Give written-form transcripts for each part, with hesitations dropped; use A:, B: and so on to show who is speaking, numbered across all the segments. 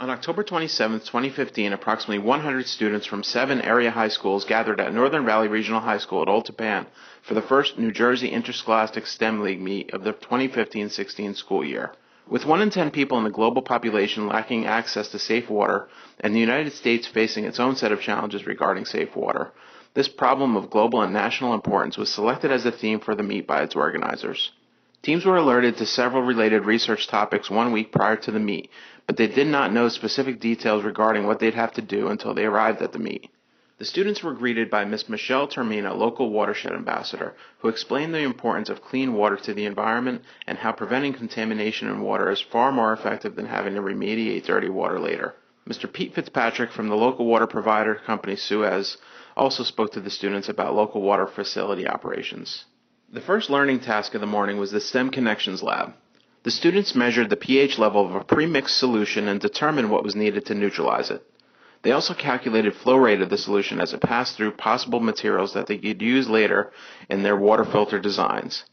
A: On October 27, 2015, approximately 100 students from 7 area high schools gathered at Northern Valley Regional High School at Old Tappan for the first New Jersey Interscholastic STEM League meet of the 2015-16 school year. With 1 in 10 people in the global population lacking access to safe water, and the United States facing its own set of challenges regarding safe water, this problem of global and national importance was selected as the theme for the meet by its organizers. Teams were alerted to several related research topics 1 week prior to the meet, but they did not know specific details regarding what they'd have to do until they arrived at the meet. The students were greeted by Ms. Michelle Termina, local watershed ambassador, who explained the importance of clean water to the environment and how preventing contamination in water is far more effective than having to remediate dirty water later. Mr. Pete Fitzpatrick from the local water provider company Suez also spoke to the students about local water facility operations. The first learning task of the morning was the STEM Connections Lab. The students measured the pH level of a pre-mixed solution and determined what was needed to neutralize it. They also calculated flow rate of the solution as it passed through possible materials that they could use later in their water filter designs.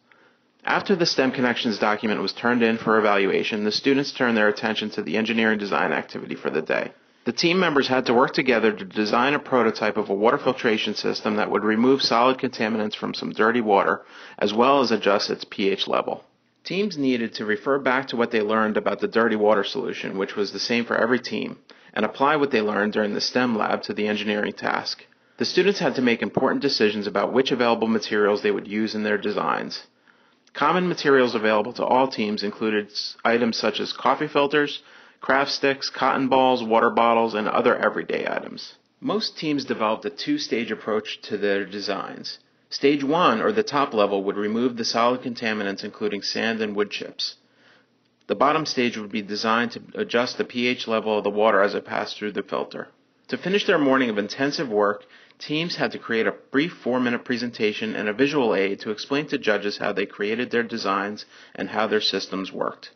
A: After the STEM Connections document was turned in for evaluation, the students turned their attention to the engineering design activity for the day. The team members had to work together to design a prototype of a water filtration system that would remove solid contaminants from some dirty water, as well as adjust its pH level. Teams needed to refer back to what they learned about the dirty water solution, which was the same for every team, and apply what they learned during the STEM lab to the engineering task. The students had to make important decisions about which available materials they would use in their designs. Common materials available to all teams included items such as coffee filters, craft sticks, cotton balls, water bottles, and other everyday items. Most teams developed a 2-stage approach to their designs. Stage 1, or the top level, would remove the solid contaminants including sand and wood chips. The bottom stage would be designed to adjust the pH level of the water as it passed through the filter. To finish their morning of intensive work, teams had to create a brief 4-minute presentation and a visual aid to explain to judges how they created their designs and how their systems worked.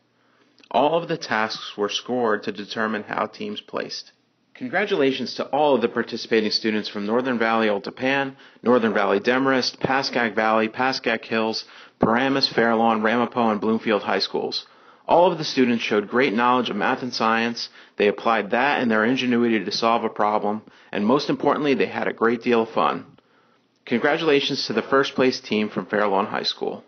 A: All of the tasks were scored to determine how teams placed. Congratulations to all of the participating students from Northern Valley Old Tappan, Northern Valley Demarest, Pascack Valley, Pascack Hills, Paramus, Fairlawn, Ramapo, and Bloomfield High Schools. All of the students showed great knowledge of math and science, they applied that and their ingenuity to solve a problem, and most importantly, they had a great deal of fun. Congratulations to the first place team from Fairlawn High School.